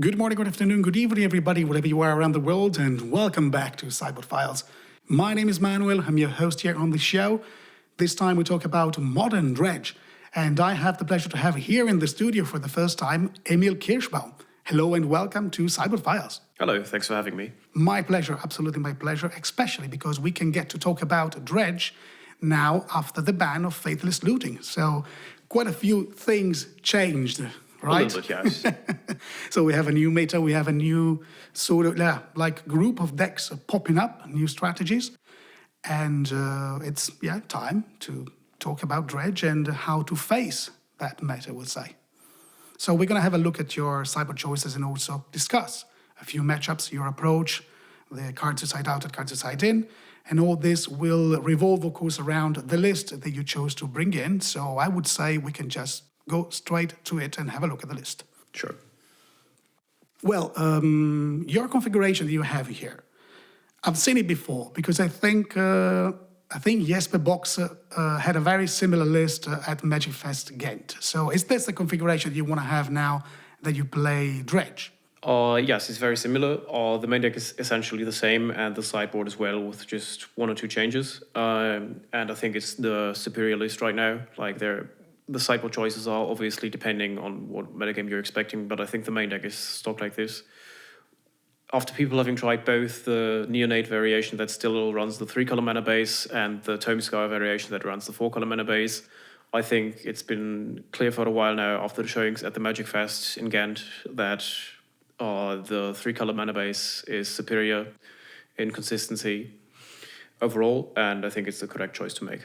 Good morning, good afternoon, good evening, everybody, wherever you are around the world, and welcome back to Sideboard Files. My name is Manuel, I'm your host here on the show. This time we talk about modern Dredge, and I have the pleasure to have here in the studio for the first time, Emil Kirschbaum. Hello and welcome to Sideboard Files. Hello, thanks for having me. My pleasure, absolutely my pleasure, especially because we can get to talk about Dredge now after the ban of faithless looting. So quite a few things changed. Right? A little bit, yes. So we have a new meta, we have a new sort of like group of decks popping up, new strategies. And it's time to talk about Dredge and how to face that meta, we'll say. So we're going to have a look at your sideboard choices and also discuss a few matchups, your approach, the cards to side out and cards to side in. And all this will revolve, of course, around the list that you chose to bring in. So I would say we can just go straight to it and have a look at the list. Sure. Well, your configuration that you have here, I've seen it before because I think Jesper Box had a very similar list at Magic Fest Ghent. So is this the configuration you want to have now that you play Dredge? Yes, it's very similar. The main deck is essentially the same, and the sideboard as well, with just one or two changes. And I think it's the superior list right now. The sideboard choices are obviously depending on what metagame you're expecting, but I think the main deck is stocked like this. After people having tried both the Neonate variation that still runs the 3-color mana base and the Tome Scar variation that runs the 4-color mana base, I think it's been clear for a while now after the showings at the Magic Fest in Ghent that the 3-color mana base is superior in consistency overall, and I think it's the correct choice to make.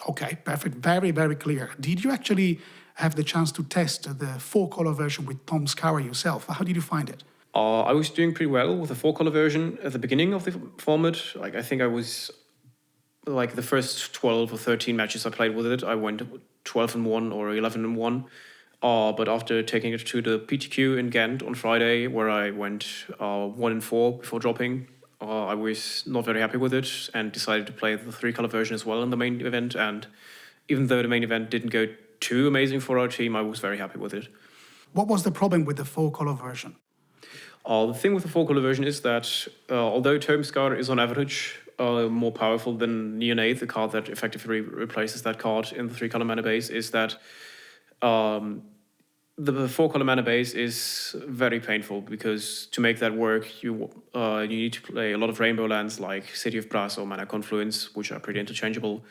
Okay, perfect. Very, very clear. Did you actually have the chance to test the 4-color version with Tom Scour yourself? How did you find it? I was doing pretty well with the 4-color version at the beginning of the format. I think I was, the first 12 or 13 matches I played with it, I went 12-1 or 11-1. But after taking it to the PTQ in Ghent on Friday, where I went 1-4 before dropping, I was not very happy with it and decided to play the 3-color version as well in the main event. And even though the main event didn't go too amazing for our team, I was very happy with it. What was the problem with the 4-color version? The thing with the 4-color version is that although Tome Scar is on average more powerful than Neonate, the card that effectively replaces that card in the 3-color mana base, is that the 4-color mana base is very painful because to make that work, you need to play a lot of rainbow lands like City of Brass or Mana Confluence, which are pretty interchangeable,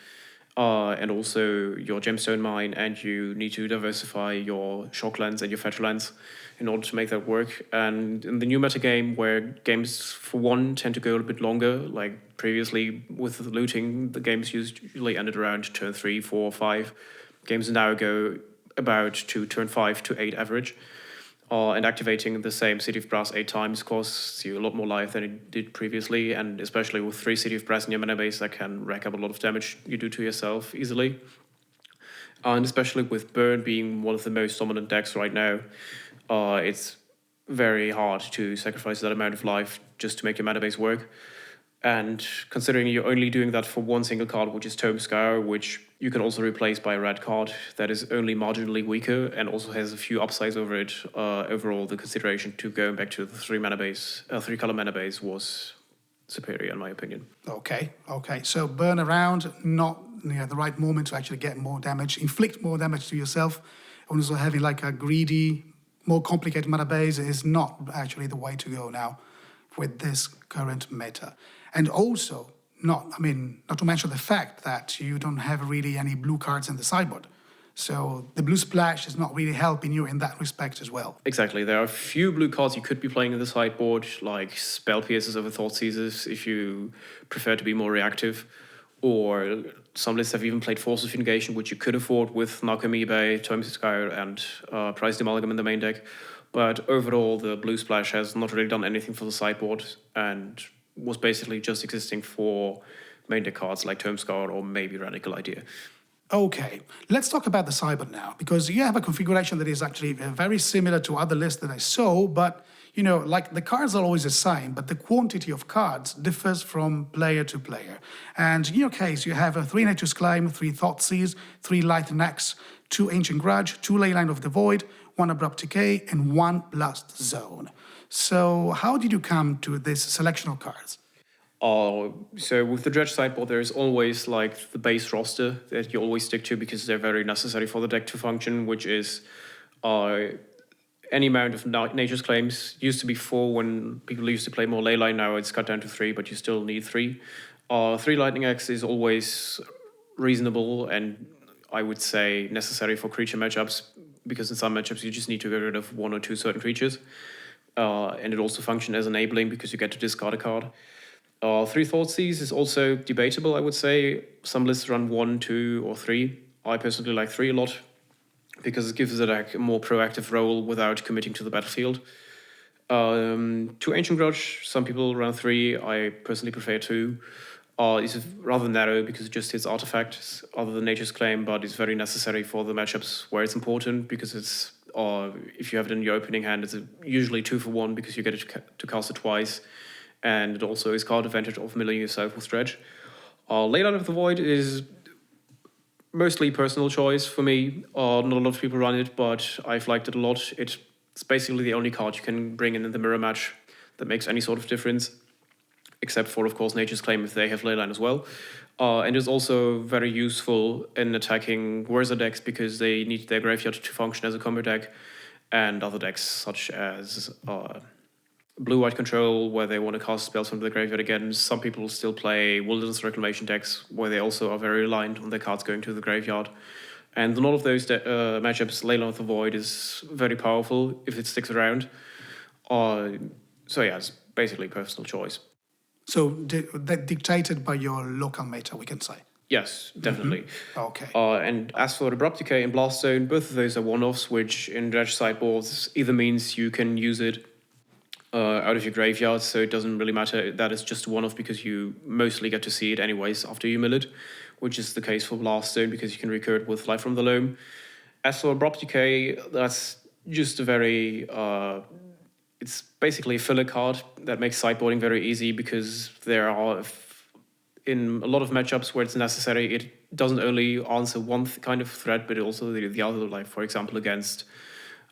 and also your Gemstone Mine, and you need to diversify your Shock lands and your Fetch lands in order to make that work. And in the new meta game, where games for one tend to go a little bit longer, like previously with the looting, the games usually ended around turn 3, 4, 5. Games now go about to turn 5 to 8 average, and activating the same City of Brass 8 times costs you a lot more life than it did previously, and especially with 3 City of Brass in your mana base, that can rack up a lot of damage you do to yourself easily. And especially with Burn being one of the most dominant decks right now, it's very hard to sacrifice that amount of life just to make your mana base work. And considering you're only doing that for one single card, which is Tome Scour, which you can also replace by a red card that is only marginally weaker and also has a few upsides over it, overall the consideration to going back to the 3-color mana base was superior in my opinion. Okay. So burn around, not the right moment to actually get more damage, inflict more damage to yourself. And also having like a greedy, more complicated mana base is not actually the way to go now with this current meta. And also, not to mention the fact that you don't have really any blue cards in the sideboard. So the blue splash is not really helping you in that respect as well. Exactly. There are a few blue cards you could be playing in the sideboard, like Spell Piercers over Thought Seizers, if you prefer to be more reactive. Or some lists have even played Force of Negation, which you could afford with Narcomoeba, Tome Scour, and Prized Amalgam in the main deck. But overall, the blue splash has not really done anything for the sideboard and was basically just existing for main deck cards like Tome Scour or maybe Radical Idea. Okay, let's talk about the sideboard now, because you have a configuration that is actually very similar to other lists that I saw, but the cards are always the same, but the quantity of cards differs from player to player. And in your case, you have a 3 Nature's Claim, 3 Thoughtseize, 3 Lightning Axe, 2 Ancient Grudge, 2 Leyline of the Void, 1 Abrupt Decay, and 1 Blast Zone. So how did you come to this selection of cards? So with the Dredge Sideboard, there's always like the base roster that you always stick to because they're very necessary for the deck to function, which is any amount of Nature's Claims. Used to be 4 when people used to play more Leyline. Now it's cut down to 3, but you still need 3. 3 Lightning X is always reasonable and I would say necessary for creature matchups, because in some matchups you just need to get rid of 1 or 2 certain creatures. And it also functions as enabling because you get to discard a card. 3 Thoughtseize is also debatable, I would say. Some lists run 1, 2, or 3. I personally like 3 a lot because it gives the deck a more proactive role without committing to the battlefield. 2 Ancient Grudge, some people run 3. I personally prefer 2. It's rather narrow because it just hits artifacts other than Nature's Claim, but it's very necessary for the matchups where it's important because it's if you have it in your opening hand, it's usually 2 for 1 because you get it to cast it twice. And it also is card advantage of milling yourself with Dredge. Leyline of the Void is mostly personal choice for me. Not a lot of people run it, but I've liked it a lot. It's basically the only card you can bring in the mirror match that makes any sort of difference, except for, of course, Nature's Claim if they have Leyline as well. And is also very useful in attacking Whirza decks because they need their graveyard to function as a combo deck, and other decks such as Blue-White Control, where they want to cast spells from the graveyard again. Some people still play Wilderness Reclamation decks, where they also are very reliant on their cards going to the graveyard. And in all of those matchups, Leyline of the Void is very powerful if it sticks around. So yeah, it's basically personal choice. So that dictated by your local meta, we can say? Yes, definitely. Mm-hmm. Okay. And as for Abrupt Decay and Blast Zone, both of those are one-offs, which in Dredge Sideboards either means you can use it out of your graveyard, so it doesn't really matter that it's just a one-off because you mostly get to see it anyways after you mill it, which is the case for Blast Zone because you can recur it with Life from the Loam. As for Abrupt Decay, that's just a very... it's basically a filler card that makes sideboarding very easy because there are... in a lot of matchups where it's necessary, it doesn't only answer one kind of threat, but also the other, like, for example, against...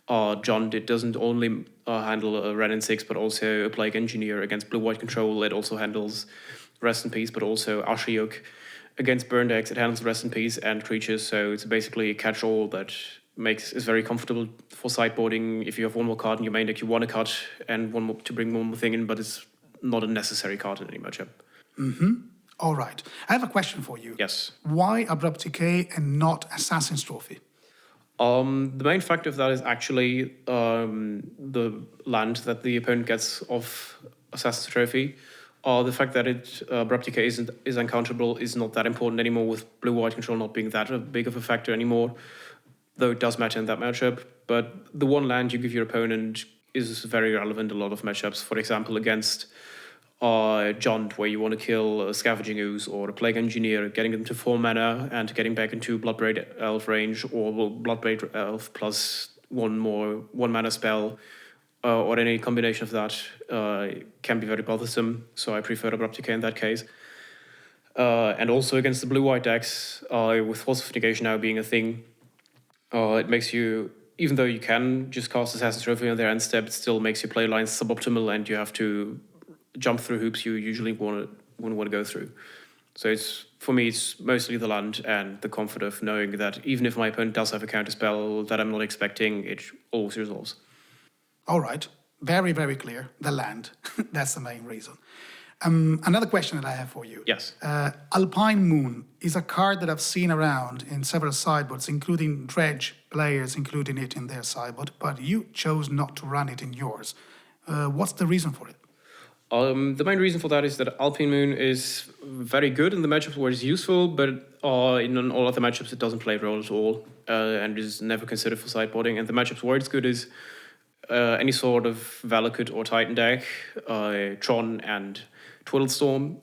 John, it doesn't only handle a Ren and 6, but also a Plague Engineer. Against Blue-White Control, it also handles Rest in Peace, but also Ashiok. Against Burn decks, it handles Rest in Peace and creatures, so it's basically a catch-all that is very comfortable for sideboarding. If you have one more card in your main deck you want to cut, and one more to bring one more thing in, but it's not a necessary card in any matchup. Mm-hmm. All right. I have a question for you. Yes. Why Abrupt Decay and not Assassin's Trophy? The main factor of that is actually the land that the opponent gets off Assassin's Trophy. The fact that Abrupt Decay is uncounterable is not that important anymore, with Blue-White Control not being that big of a factor anymore, though it does matter in that matchup. But the one land you give your opponent is very relevant in a lot of matchups. For example, against Jund, where you want to kill a Scavenging Ooze or a Plague Engineer, getting them to 4 mana and getting back into Bloodbraid Elf range, or Bloodbraid Elf plus one mana spell, or any combination of that can be very bothersome. So I prefer Abrupt Decay in that case. And also against the blue-white decks, with Force of Negation now being a thing, it makes you, even though you can just cast Assassin's Trophy on their end step, it still makes your play lines suboptimal and you have to jump through hoops you usually wouldn't want to go through. So for me, it's mostly the land and the comfort of knowing that even if my opponent does have a counter spell that I'm not expecting, it always resolves. All right. Very, very clear. The land. That's the main reason. Another question that I have for you. Yes. Alpine Moon is a card that I've seen around in several sideboards, including Dredge players including it in their sideboard, but you chose not to run it in yours. What's the reason for it? The main reason for that is that Alpine Moon is very good in the matchups where it's useful, but in all other matchups it doesn't play a role at all, and is never considered for sideboarding. And the matchups where it's good is any sort of Valakut or Titan deck, Tron and Twiddlestorm,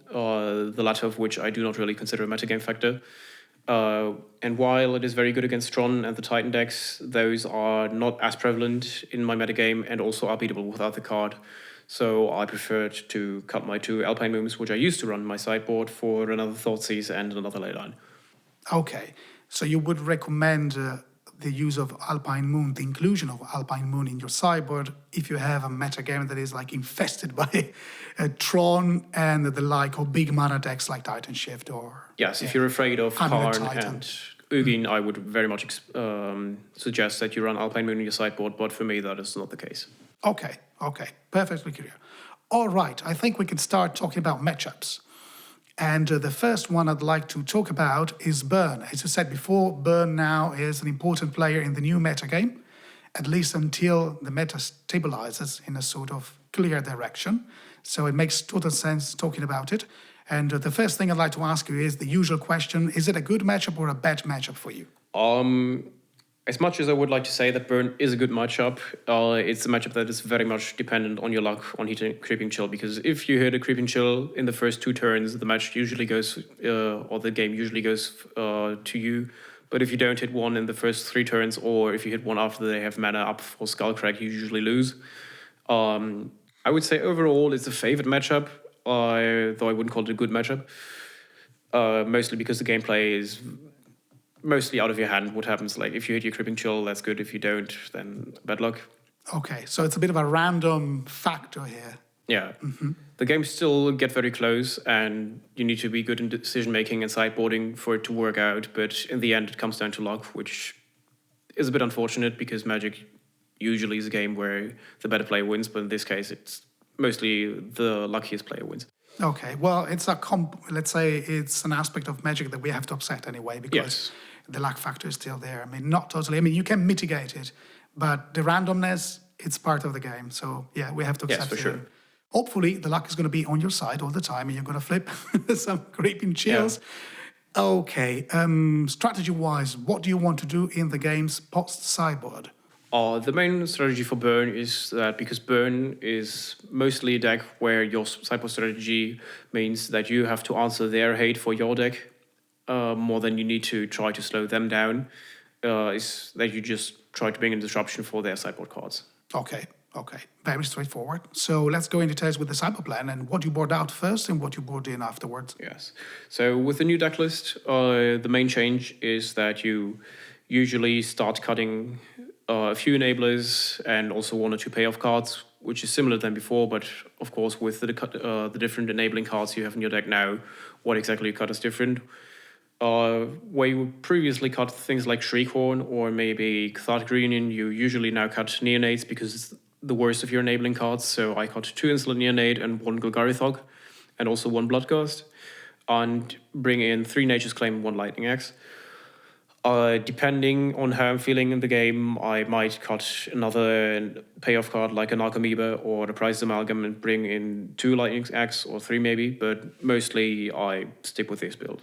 the latter of which I do not really consider a metagame factor. And while it is very good against Tron and the Titan decks, those are not as prevalent in my metagame and also are beatable without the card. So I preferred to cut my 2 Alpine Moons, which I used to run in my sideboard, for another Thoughtseize and another Leyline. Okay, so you would recommend the use of Alpine Moon, the inclusion of Alpine Moon in your sideboard, if you have a meta game that is like infested by Tron and the like, or big mana decks like Titan Shift or... Yes, if you're afraid of Hamlet Karn Titan. and Ugin, I would very much suggest that you run Alpine Moon in your sideboard, but for me that is not the case. Okay, perfectly clear. All right, I think we can start talking about matchups. And the first one I'd like to talk about is Burn. As I said before, Burn now is an important player in the new meta game, at least until the meta stabilizes in a sort of clear direction. So it makes total sense talking about it. And the first thing I'd like to ask you is the usual question: is it a good matchup or a bad matchup for you? As much as I would like to say that Burn is a good matchup, it's a matchup that is very much dependent on your luck on hitting Creeping Chill, because if you hit a Creeping Chill in the first 2 turns, the match usually goes, or the game usually goes to you. But if you don't hit one in the first 3 turns, or if you hit one after they have mana up for Skullcrack, you usually lose. I would say overall it's a favored matchup, though I wouldn't call it a good matchup, mostly because the gameplay is mostly out of your hand. What happens, like, if you hit your Creeping Chill, that's good. If you don't, then bad luck. Okay, so it's a bit of a random factor here. Yeah. The games still get very close, and you need to be good in decision-making and sideboarding for it to work out, but in the end, it comes down to luck, which is a bit unfortunate, because Magic usually is a game where the better player wins, but in this case, it's mostly the luckiest player wins. Okay, well, it's let's say it's an aspect of Magic that we have to upset anyway, because the luck factor is still there. I mean, not totally. I mean, you can mitigate it, but the randomness, it's part of the game. So, yeah, we have to accept it. Yes, for sure. Hopefully, the luck is going to be on your side all the time, and you're going to flip some Creeping Chills. Yeah. Okay, strategy-wise, what do you want to do in the game's post-sideboard? The main strategy for Burn is that, because Burn is mostly a deck where your sideboard strategy means that you have to answer their hate for your deck more than you need to try to slow them down, is that you just try to bring in disruption for their sideboard cards. Okay, very straightforward. So let's go into details with the sideboard plan and what you board out first and what you board in afterwards. Yes. So with the new deck list, the main change is that you usually start cutting a few enablers and also 1 or 2 payoff cards, which is similar than before, but of course with the different enabling cards you have in your deck now, what exactly you cut is different. Where you previously cut things like Shriekhorn or maybe Cathartic Reunion, you usually now cut Neonates because it's the worst of your enabling cards. So I cut 2 Insolent Neonate and 1 Golgari Thug, and also 1 Bloodgast, and bring in 3 Nature's Claim and 1 Lightning Axe. Depending on how I'm feeling in the game, I might cut another payoff card like an Archamoeba or the Prize Amalgam and bring in 2 Lightning Axe or 3 maybe, but mostly I stick with this build.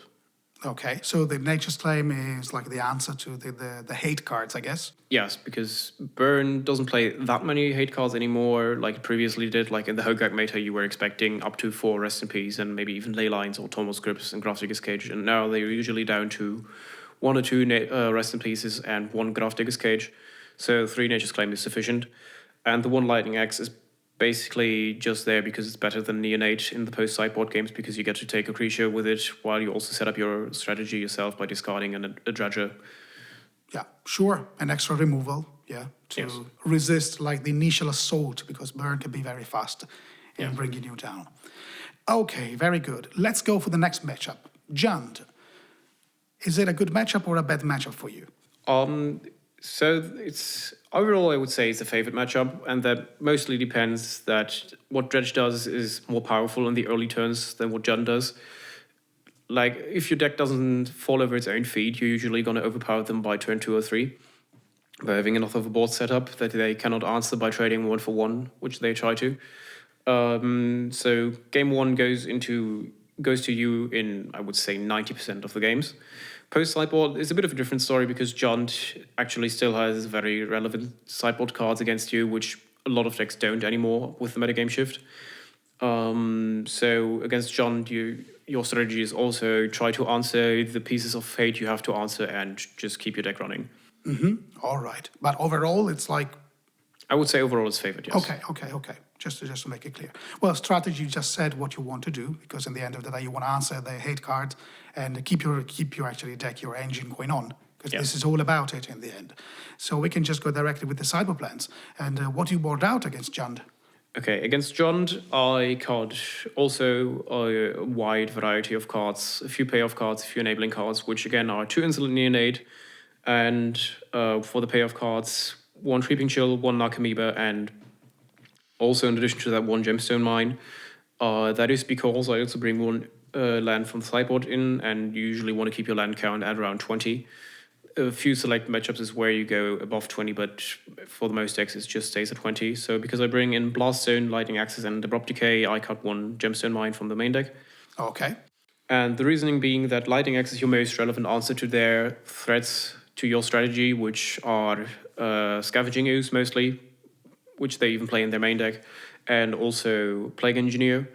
Okay, so the Nature's Claim is like the answer to the hate cards, I guess? Yes, because Burn doesn't play that many hate cards anymore like it previously did. Like in the Hogak meta, you were expecting up to 4 Rest in Peace and maybe even Leylines or Tomos Grips and Grafdigger's Cage, and now they're usually down to 1 or 2 Rest in Pieces and 1 Grafdigger's Cage. So 3 Nature's Claim is sufficient. And the 1 Lightning Axe is basically just there because it's better than Neonate in the post-sideboard games, because you get to take a creature with it while you also set up your strategy yourself by discarding a Dredger. Yeah, sure. An extra removal, to resist like the initial assault, because Burn can be very fast in bringing you down. Okay, very good. Let's go for the next matchup. Jund, is it a good matchup or a bad matchup for you? So it's overall, I would say it's a favorite matchup, and that mostly depends that what Dredge does is more powerful in the early turns than what Jund does. Like, if your deck doesn't fall over its own feet, you're usually going to overpower them by turn 2 or 3 by having enough of a board setup that they cannot answer by trading 1 for 1, which they try to. So game 1 goes to you in, I would say, 90% of the games. Post-sideboard is a bit of a different story, because Jund actually still has very relevant sideboard cards against you, which a lot of decks don't anymore with the metagame shift. So against Jund, your strategy is also try to answer the pieces of fate you have to answer and just keep your deck running. All right. But overall, it's like... I would say overall it's favored, yes. Okay. Just to make it clear. Well, strategy, you just said what you want to do, because in the end of the day, you want to answer the hate card and keep your actually deck, your engine going on, because Yeah. this is all about it in the end. So we can just go directly with the sideboard plans. And what you board out against Jund? Okay, against Jund, I card also a wide variety of cards, a few payoff cards, a few enabling cards, which again are 2 Insolent Neonate, and for the payoff cards, 1 Creeping Chill, 1 Narcomoeba, and also in addition to that, 1 Gemstone Mine. That is because I also bring 1 land from the sideboard in, and you usually want to keep your land count at around 20. A few select matchups is where you go above 20, but for the most decks, it just stays at 20. So because I bring in Blast Zone, Lightning Axis, and Abrupt Decay, I cut 1 Gemstone Mine from the main deck. Okay. And the reasoning being that Lightning Axis is your most relevant answer to their threats to your strategy, which are Scavenging Ooze mostly, which they even play in their main deck, and also Plague Engineer,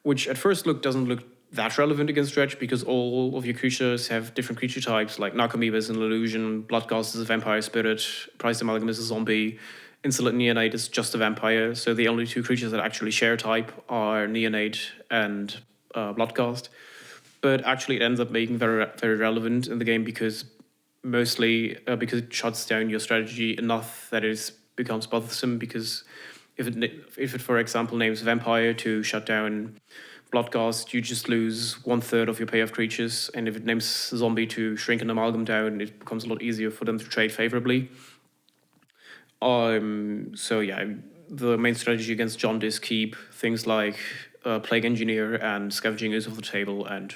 which at first look doesn't look that relevant against Dredge because all of your creatures have different creature types, like Narcomoeba is an illusion, Bloodcast is a vampire spirit, Prized Amalgam is a zombie, Insolent Neonate is just a vampire, so the only 2 creatures that actually share type are Neonate and Bloodcast. But actually it ends up being very, very relevant in the game because mostly because it shuts down your strategy enough that it becomes bothersome, because if it, for example, names Vampire to shut down Bloodcast, you just lose 1/3 of your payoff creatures, and if it names Zombie to shrink an Amalgam down, it becomes a lot easier for them to trade favorably. So yeah, the main strategy against Jund is keep things like Plague Engineer and Scavenging Ooze off the table, and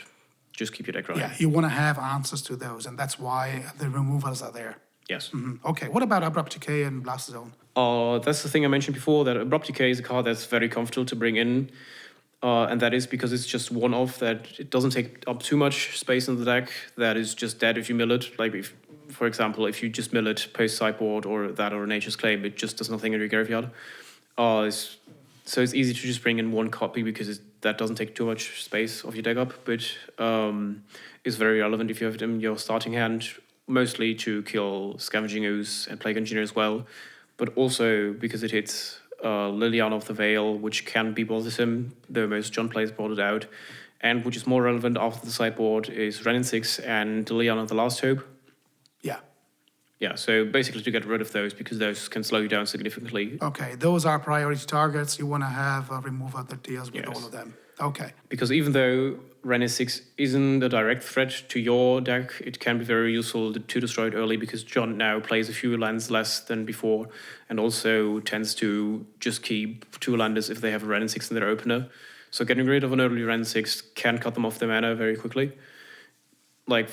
just keep your deck running. Yeah, you want to have answers to those, and that's why the removals are there. Yes. Okay, what about Abrupt Decay and Blast Zone? That's the thing I mentioned before, that Abrupt Decay is a card that's very comfortable to bring in. And that is because it's just one-off, that it doesn't take up too much space in the deck, that is just dead if you mill it. Like, if, for example, if you just mill it post-sideboard or Nature's Claim, it just does nothing in your graveyard. So it's easy to just bring in 1 copy because that doesn't take too much space of your deck up, but is very relevant if you have it in your starting hand, mostly to kill Scavenging Ooze and Plague Engineer as well, but also because it hits Liliana of the Veil, which can be bothersome, though most Jund players brought it out, and which is more relevant after the sideboard is Renin 6 and Liliana of the Last Hope. Yeah. Yeah, so basically to get rid of those, because those can slow you down significantly. Okay, those are priority targets. You want to have a removal that deals with all of them. Okay. Because even though Renin 6 isn't a direct threat to your deck, it can be very useful to destroy it early, because Jund now plays a few lands less than before, and also tends to just keep 2 landers if they have a Renin 6 in their opener. So getting rid of an early Renin 6 can cut them off their mana very quickly. Like,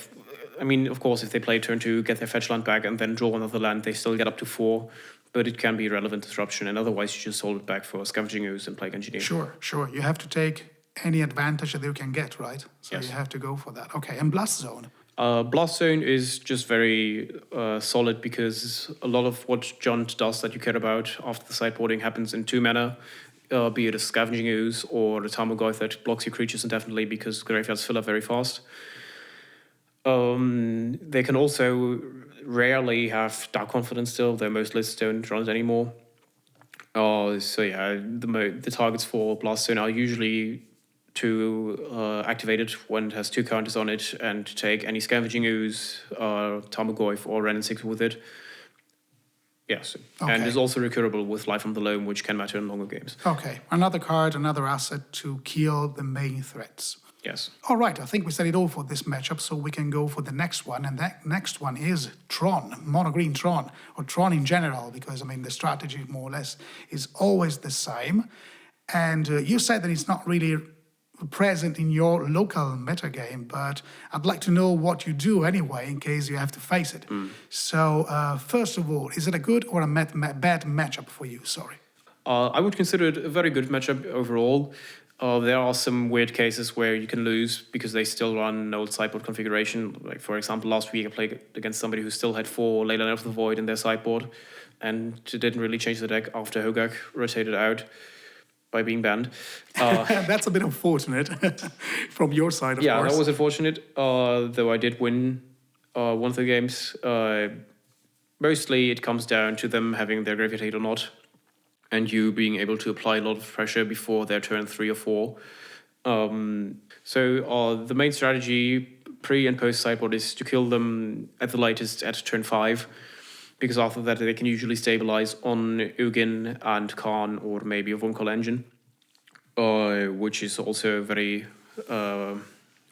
I mean, of course, if they play turn 2, get their fetch land back, and then draw another land, they still get up to 4. But it can be relevant disruption, and otherwise you just hold it back for Scavenging Ooze and Plague Engineer. Sure. You have to take any advantage that you can get, right? So Yes. you have to go for that. Okay, and Blast Zone? Blast Zone is just very solid, because a lot of what Jund does that you care about after the sideboarding happens in 2 mana, be it a Scavenging Ooze or a Tarmogoyf that blocks your creatures indefinitely because graveyards fill up very fast. They can also rarely have Dark Confidence still, though most lists don't run it anymore. So yeah, the targets for Blast Zone are usually to activate it when it has 2 counters on it, and to take any Scavenging Ooze, Tarmogoyf, or Renin 6 with it. Yes, Okay. and is also recurable with Life on the Loam, which can matter in longer games. Okay, another card, another asset to kill the main threats. Yes. All right, I think we said it all for this matchup, so we can go for the next one. And that next one is Tron, mono-green Tron, or Tron in general, because, I mean, the strategy more or less is always the same. And you said that it's not really present in your local metagame, but I'd like to know what you do anyway, in case you have to face it. So, first of all, is it a good or a bad matchup for you? Sorry. I would consider it a very good matchup overall. There are some weird cases where you can lose because they still run an old sideboard configuration. Like, for example, last week I played against somebody who still had 4 Leyline of the Void in their sideboard, and didn't really change the deck after Hogak rotated out by being banned. That's a bit unfortunate from your side, of course. Yeah, that was unfortunate, though I did win one of the games. Mostly it comes down to them having their graveyard hate or not, and you being able to apply a lot of pressure before their turn 3 or 4. So the main strategy pre and post sideboard is to kill them at the latest at turn 5, because after that they can usually stabilize on Ugin and Khan or maybe a Vunkel engine, which is also very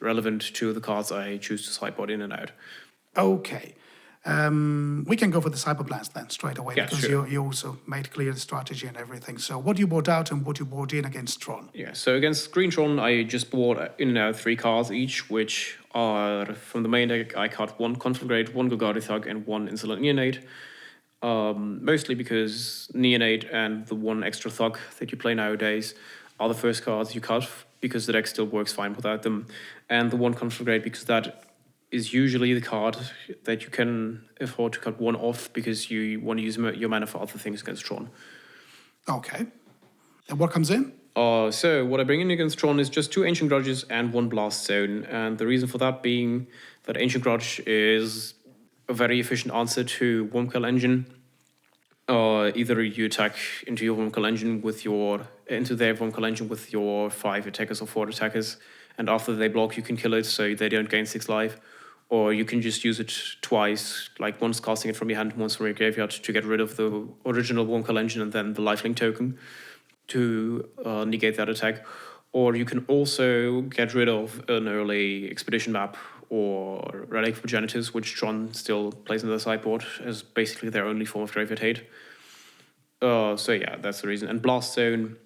relevant to the cards I choose to sideboard in and out. Okay. We can go for the cyber plans then straight away, Yeah, because sure. you also made clear the strategy and everything. So what you bought out and what you bought in against Tron? Yeah, so against Green Tron, I just bought in and out 3 cards each, which are from the main deck. I cut 1 Conflagrate, 1 Golgari Thug, and 1 Insolent Neonate. Mostly because Neonate and the 1 extra Thug that you play nowadays are the first cards you cut, because the deck still works fine without them. And the 1 Conflagrate, because that is usually the card that you can afford to cut 1 off, because you want to use your mana for other things against Tron. Okay. And what comes in? So what I bring in against Tron is just 2 Ancient Grudges and 1 Blast Zone. And the reason for that being that Ancient Grudge is a very efficient answer to Wurmcoil Engine. Either you attack into your Wurmcoil Engine into their Wurmcoil Engine with your 5 attackers or 4 attackers, and after they block, you can kill it so they don't gain 6 life. Or you can just use it twice, like once casting it from your hand, once from your graveyard, to get rid of the original Wurmcoil Engine and then the lifelink token to negate that attack. Or you can also get rid of an early Expedition map or Relic of Progenitors, which Tron still plays in their sideboard as basically their only form of graveyard hate. So yeah, that's the reason. And Blast Zone,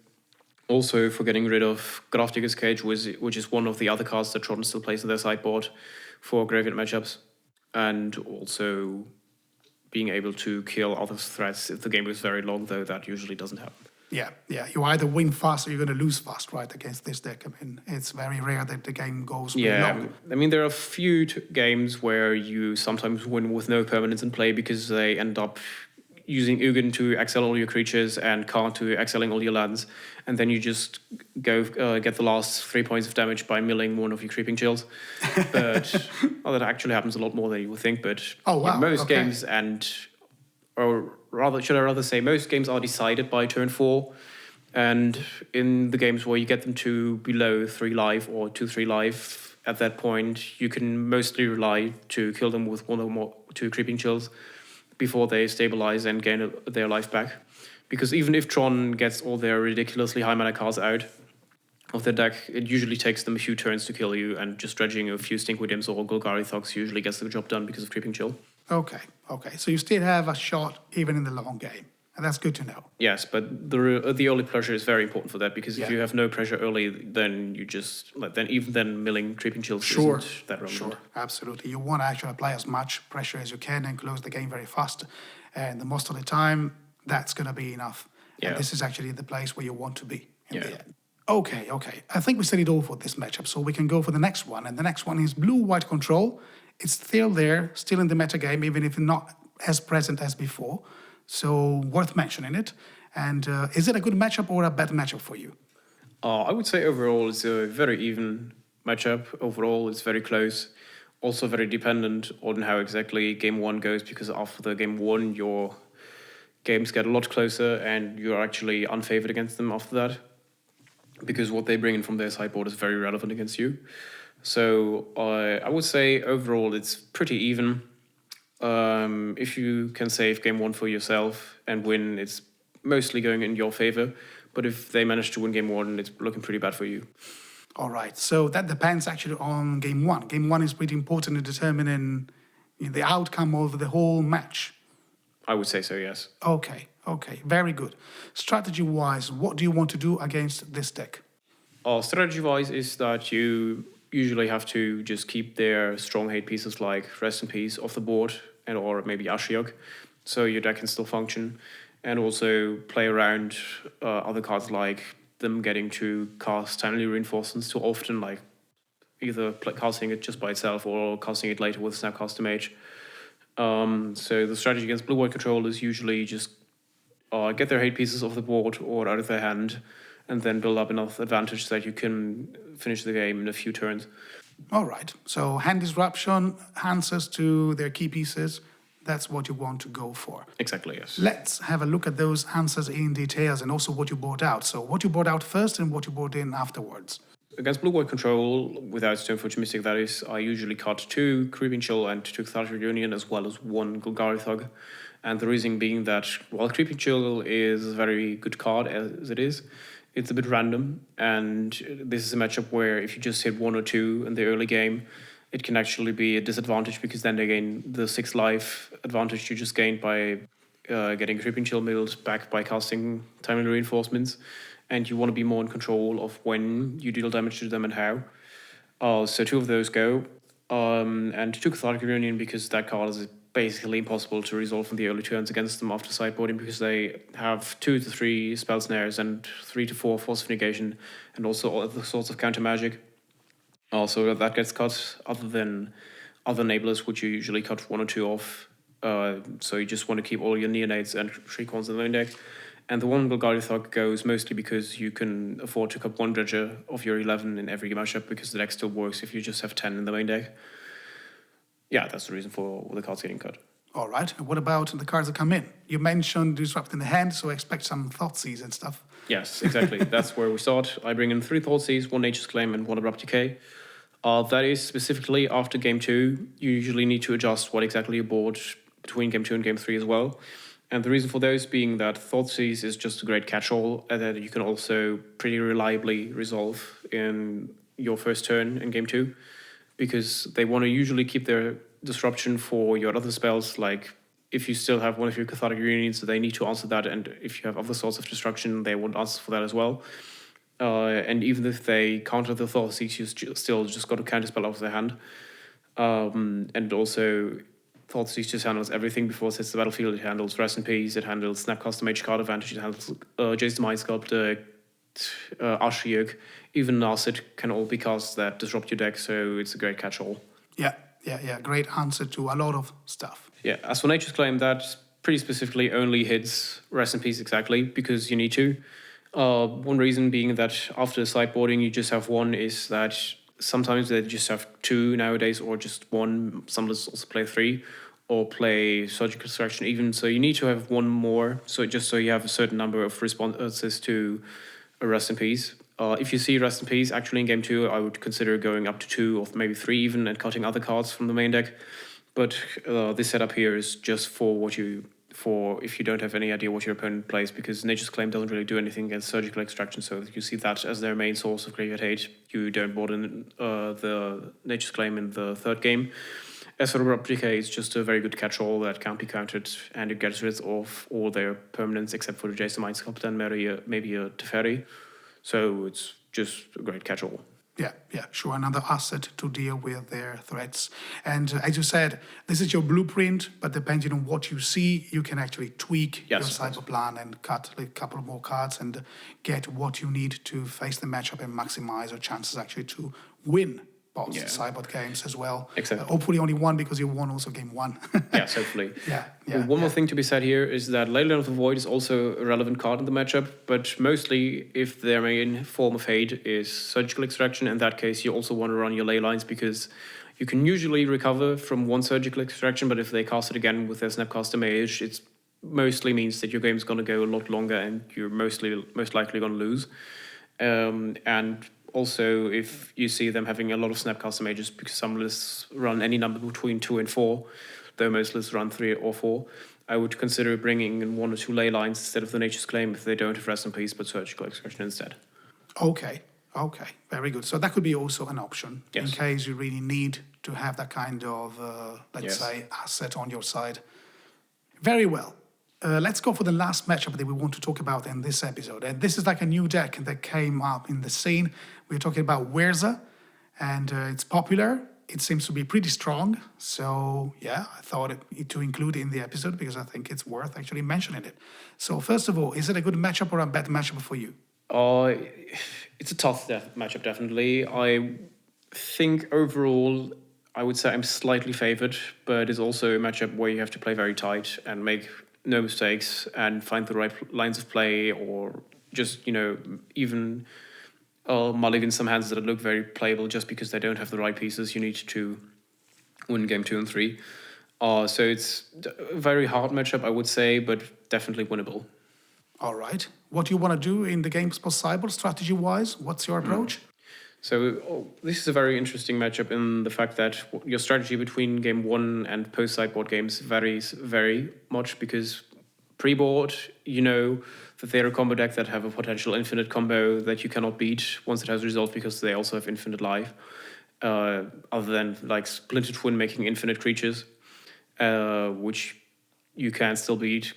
also for getting rid of Grafdigger's Cage, which is one of the other cards that Tron still plays in their sideboard for graveyard matchups, and also being able to kill other threats if the game is very long, though that usually doesn't happen. Yeah. You either win fast or you're going to lose fast, right, against this deck. I mean, it's very rare that the game goes really long. I mean, there are a few games where you sometimes win with no permanents in play because they end up using Ugin to exile all your creatures and Khan to exiling all your lands, and then you just go get the last 3 points of damage by milling one of your Creeping Chills. But that actually happens a lot more than you would think. But most games, should I rather say, most games are decided by turn 4. And in the games where you get them to below 3 life or 2-3 life, at that point, you can mostly rely to kill them with 1 or more 2 Creeping Chills before they stabilize and gain their life back. Because even if Tron gets all their ridiculously high mana cards out of their deck, it usually takes them a few turns to kill you, and just dredging a few Stinkwood Imps or Golgari Thugs usually gets the job done because of Creeping Chill. Okay. So you still have a shot even in the long game. And that's good to know. Yes, but the early pressure is very important for that, because if you have no pressure early, then you just then milling Creeping Chills isn't that relevant. Sure, absolutely. You want to actually apply as much pressure as you can and close the game very fast. And most of the time, that's going to be enough. Yeah. And this is actually the place where you want to be in the end. Okay. I think we said it all for this matchup, so we can go for the next one. And the next one is Blue-White Control. It's still there, still in the meta game, even if not as present as before. So worth mentioning it. And is it a good matchup or a bad matchup for you? I would say overall it's a very even matchup. Overall it's very close. Also very dependent on how exactly game 1 goes, because after the game 1 your games get a lot closer and you're actually unfavored against them after that, because what they bring in from their sideboard is very relevant against you. So I would say overall it's pretty even. If you can save game 1 for yourself and win, it's mostly going in your favor. But if they manage to win game 1, it's looking pretty bad for you. All right. So that depends actually on game 1. Game 1 is pretty important in determining the outcome of the whole match. I would say so, yes. Okay. Very good. Strategy-wise, what do you want to do against this deck? Strategy-wise is that you usually have to just keep their strong hate pieces like Rest in Peace off the board, and or maybe Ashiok, so your deck can still function, and also play around other cards like them getting to cast Timely Reinforcements too often, like either casting it just by itself or casting it later with Snapcaster Mage. So the strategy against Blue-White Control is usually just get their hate pieces off the board or out of their hand, and then build up enough advantage so that you can finish the game in a few turns. All right. So hand disruption, answers to their key pieces, that's what you want to go for. Exactly, yes. Let's have a look at those answers in details and also what you bought out. So what you bought out first and what you bought in afterwards. against blue-white control, without Stoneforge Mystic, that is, I usually cut 2 Creeping Chill and 2 Cathartic Reunion, as well as 1 Golgari Thug. And the reason being that while Creeping Chill is a very good card as it is, it's a bit random. And this is a matchup where if you just hit 1 or 2 in the early game, it can actually be a disadvantage because then they gain the 6 life advantage you just gained by getting Creeping Chill milled back by casting Timely Reinforcements. And you want to be more in control of when you deal damage to them and how. So 2 of those go. And 2 Cathartic Reunion because that card is basically impossible to resolve in the early turns against them after sideboarding because they have 2 to 3 spell snares and 3 to 4 force of negation and also other sorts of counter magic. Also, that gets cut other than other enablers, which you usually cut 1 or 2 off. So you just want to keep all your Neonates and Shriekhorns in the main deck. And the 1 Golgari Thug goes mostly because you can afford to cut 1 Dredger of your 11 in every matchup because the deck still works if you just have 10 in the main deck. Yeah, that's the reason for the cards getting cut. All right. And what about the cards that come in? You mentioned Disrupt in the hand, so I expect some Thoughtseize and stuff. Yes, exactly. That's where we start. I bring in 3 Thoughtseize, 1 Nature's Claim, and 1 Abrupt Decay. That is specifically after Game 2. You usually need to adjust what exactly you board between Game 2 and Game 3 as well. And the reason for those being that Thoughtseize is just a great catch-all and that you can also pretty reliably resolve in your first turn in Game 2 because they want to usually keep their disruption for your other spells, like if you still have one of your Cathartic Reunions, they need to answer that, and if you have other sorts of destruction, they won't answer for that as well. And even if they counter the Thoughtseize, you still just got to counterspell off their hand. And also, Thoughtseize just handles everything before it hits the battlefield. It handles Rest in Peace, it handles Snapcaster Mage card advantage, it handles Jace the Mind Sculptor, Ashiok, even Narset can all be casts that disrupt your deck, so it's a great catch-all. Yeah. Great answer to a lot of stuff. Yeah, as for Nature's Claim, that pretty specifically only hits Rest in Peace exactly, because you need to. One reason being that after sideboarding, you just have 1 is that sometimes they just have 2 nowadays, or just 1. Some also play 3, or play Surgical Extraction even. So you need to have 1 more, so just so you have a certain number of responses to a Rest in Peace. If you see Rest in Peace, actually in Game 2, I would consider going up to 2 or maybe 3 even and cutting other cards from the main deck. But this setup here is just for if you don't have any idea what your opponent plays, because Nature's Claim doesn't really do anything against Surgical Extraction, so if you see that as their main source of graveyard hate, you don't board in the Nature's Claim in the 3rd game. As for Abrupt Decay, it's just a very good catch-all that can't be countered, and it gets rid of all their permanents except for the Jace the Mind Sculptor and maybe a Teferi. So it's just a great catch-all. Yeah, sure. Another asset to deal with their threats. And as you said, this is your blueprint, but depending on what you see, you can actually tweak your cyber plan and cut a couple more cards and get what you need to face the matchup and maximize your chances actually to win both sideboard games as well. Exactly. Hopefully only 1 because you won also game 1. Yes, hopefully. One more thing to be said here is that Leyline of the Void is also a relevant card in the matchup, but mostly if their main form of hate is Surgical Extraction, in that case you also want to run your ley lines because you can usually recover from 1 Surgical Extraction, but if they cast it again with their Snapcaster Mage, it mostly means that your game's going to go a lot longer and you're most likely going to lose. And also, if you see them having a lot of Snapcaster Mages, because some lists run any number between 2 and 4, though most lists run 3 or 4, I would consider bringing in 1 or 2 ley lines instead of the Nature's Claim if they don't have Rest in Peace, but Surgical Extraction instead. Okay, very good. So that could be also an option in Yes. case you really need to have that kind of, let's say, asset on your side. Very well. Let's go for the last matchup that we want to talk about in this episode. And this is like a new deck that came up in the scene. We're talking about Whirza, and it's popular. It seems to be pretty strong. So, yeah, I thought to include it in the episode because I think it's worth actually mentioning it. So, first of all, is it a good matchup or a bad matchup for you? It's a tough matchup, definitely. I think overall, I would say I'm slightly favored, but it's also a matchup where you have to play very tight and make no mistakes and find the right lines of play, or just, even mulligan some hands that look very playable just because they don't have the right pieces you need to win game 2 and 3. So it's a very hard matchup, I would say, but definitely winnable. All right. What do you want to do in the games post-cyber, strategy-wise? What's your approach? So this is a very interesting matchup in the fact that your strategy between game one and post-sideboard games varies very much because pre-board, you know that they're a combo deck that have a potential infinite combo that you cannot beat once it has resolved because they also have infinite life, other than like Splinter Twin making infinite creatures, which you can still beat.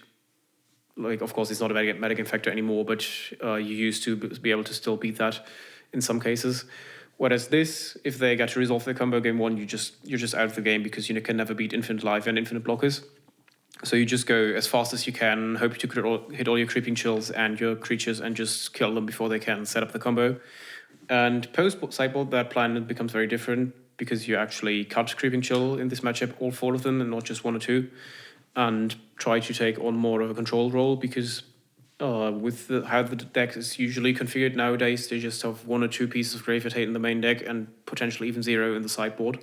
Like, of course, it's not a metagame factor anymore, but you used to be able to still beat that in some cases. Whereas this, if they get to resolve their combo game one, you're just out of the game because you can never beat infinite life and infinite blockers. So you just go as fast as you can, hope to hit all your creeping chills and your creatures and just kill them before they can set up the combo. And post-sideboard, that plan becomes very different because you actually cut creeping chill in this matchup, all 4 of them and not just 1 or 2, and try to take on more of a control role because with how the deck is usually configured nowadays, they just have 1 or 2 pieces of graveyard hate in the main deck and potentially even 0 in the sideboard.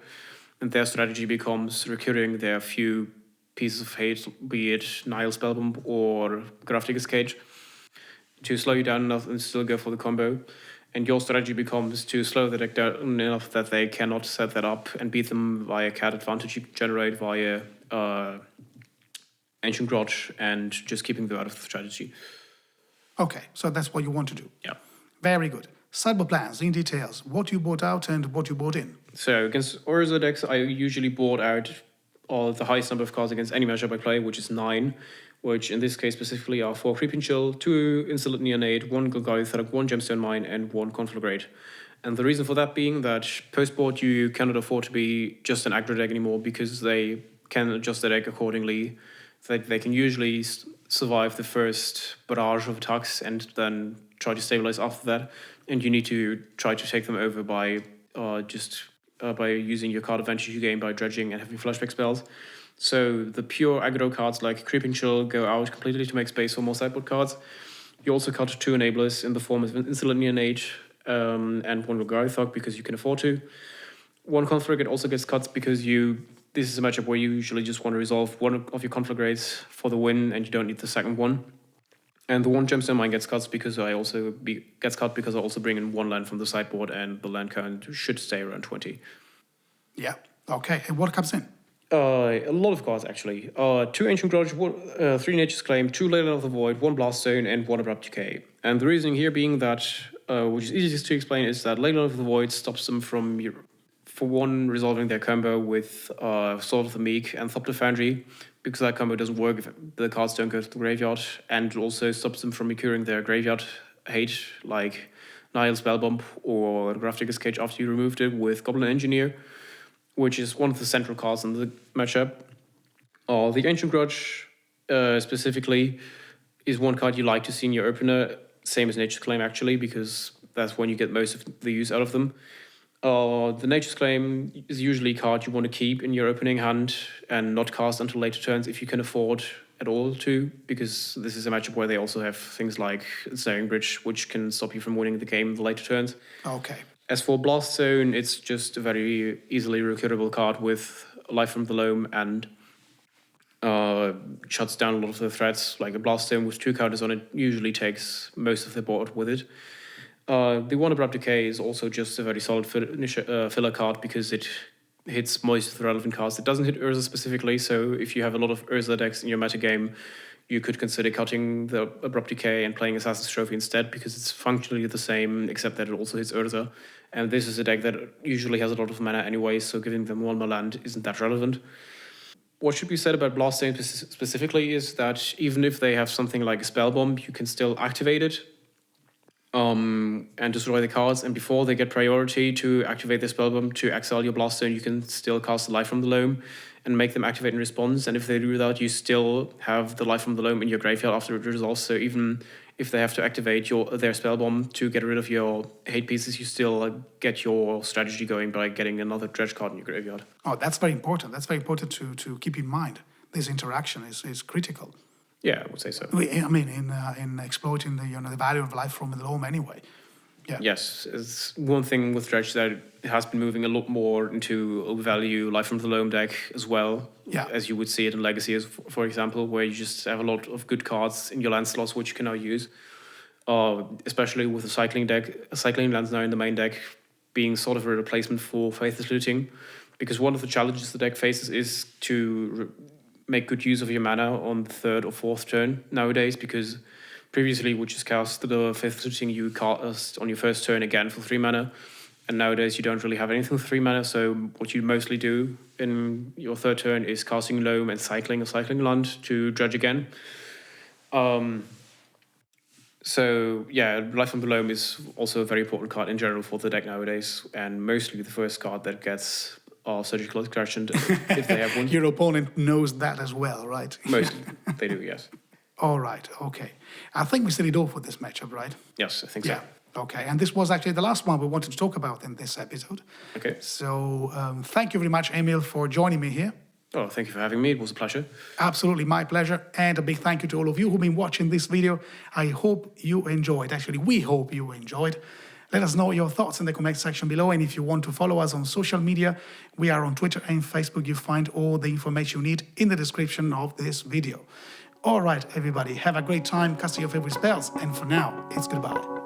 And their strategy becomes recurring their few pieces of hate, be it Nile Spellbomb or Grafdigger's Cage, to slow you down enough and still go for the combo. And your strategy becomes to slow the deck down enough that they cannot set that up and beat them via cat advantage you generate via Ancient Grudge and just keeping them out of the strategy. Okay, so that's what you want to do. Yeah. Very good. Sideboard plans in details. What you bought out and what you bought in. So against Whirza decks, I usually board out the highest number of cards against any matchup I play, which is 9, which in this case specifically are 4 Creeping Chill, 2 Insolent Neonate, 1 Golgari Thug, 1 Gemstone Mine, and 1 Conflagrate. And the reason for that being that post-board you cannot afford to be just an aggro deck anymore because they can adjust the deck accordingly. They can usually survive the first barrage of attacks and then try to stabilize after that. And you need to try to take them over by by using your card advantage you gain by dredging and having flashback spells. So the pure aggro cards like Creeping Chill go out completely to make space for more sideboard cards. You also cut 2 enablers in the form of Insolent Neonate and 1 Golgari Thug because you can afford to. 1 Conflagrate also gets cuts because this is a matchup where you usually just want to resolve 1 of your Conflagrates for the win and you don't need the second one. And the 1 Gemstone Mine gets cut because I also bring in 1 land from the sideboard and the land count should stay around 20. Yeah. Okay. And what comes in? A lot of cards actually. 2 Ancient Grudge, 3 Nature's Claim, 2 Leyline of the Void, 1 Blast Zone, and 1 Abrupt Decay. And the reasoning here being that, which is easiest to explain, is that Leyline of the Void stops them from, for one, resolving their combo with Sword of the Meek and Thop the Foundry, because that combo doesn't work if the cards don't go to the graveyard, and it also stops them from recurring their graveyard hate, like Nile Spellbomb or Grafdigger's Cage after you removed it with Goblin Engineer, which is one of the central cards in the matchup. The Ancient Grudge, specifically, is one card you like to see in your opener, same as Nature's Claim, actually, because that's when you get most of the use out of them. The Nature's Claim is usually a card you want to keep in your opening hand and not cast until later turns if you can afford at all to, because this is a matchup where they also have things like Snaring Bridge, which can stop you from winning the game in the later turns. Okay. As for Blast Zone, it's just a very easily recurable card with Life from the Loam and shuts down a lot of the threats. Like a Blast Zone with 2 counters on it usually takes most of the board with it. The 1 Abrupt Decay is also just a very solid filler card because it hits most of the relevant cards. It doesn't hit Whirza specifically, so if you have a lot of Whirza decks in your metagame, you could consider cutting the Abrupt Decay and playing Assassin's Trophy instead because it's functionally the same, except that it also hits Whirza. And this is a deck that usually has a lot of mana anyway, so giving them 1 more land isn't that relevant. What should be said about Blast Zone specifically is that even if they have something like a Spellbomb, you can still activate it and destroy the cards. And before they get priority to activate the Spellbomb to exile your Blast Zone, you can still cast the Life from the Loam and make them activate in response. And if they do that, you still have the Life from the Loam in your graveyard after it resolves. So even if they have to activate their Spellbomb to get rid of your hate pieces, you still get your strategy going by getting another Dredge card in your graveyard. Oh, that's very important. That's very important to keep in mind. This interaction is critical. Yeah, I would say so. I mean, in exploiting the value of Life from the Loam anyway. Yeah. Yes, it's one thing with Dredge that it has been moving a lot more into a value Life from the Loam deck as well. Yeah. As you would see it in Legacy, for example, where you just have a lot of good cards in your land slots which you can now use. Especially with the cycling deck, cycling lands now in the main deck, being sort of a replacement for Faithless Looting, because one of the challenges the deck faces is to make good use of your mana on the third or fourth turn nowadays, because previously you would just cast the Faithless Looting you cast on your first turn again for 3 mana, and nowadays you don't really have anything for 3 mana, so what you mostly do in your third turn is casting Loam and cycling a Cycling Land to dredge again. So yeah, Life on Loam is also a very important card in general for the deck nowadays, and mostly the first card that gets Surgical Extraction if they have one. Your opponent knows that as well, right? Mostly, they do, yes. All right, okay. I think we set it off for this matchup, right? Yes, I think so. Yeah, okay. And this was actually the last one we wanted to talk about in this episode. Okay. So thank you very much, Emil, for joining me here. Oh, thank you for having me. It was a pleasure. Absolutely, my pleasure. And a big thank you to all of you who've been watching this video. I hope you enjoyed. Actually, we hope you enjoyed. Let us know your thoughts in the comment section below. And if you want to follow us on social media, we are on Twitter and Facebook. You find all the information you need in the description of this video. All right, everybody, have a great time casting your favorite spells. And for now, it's goodbye.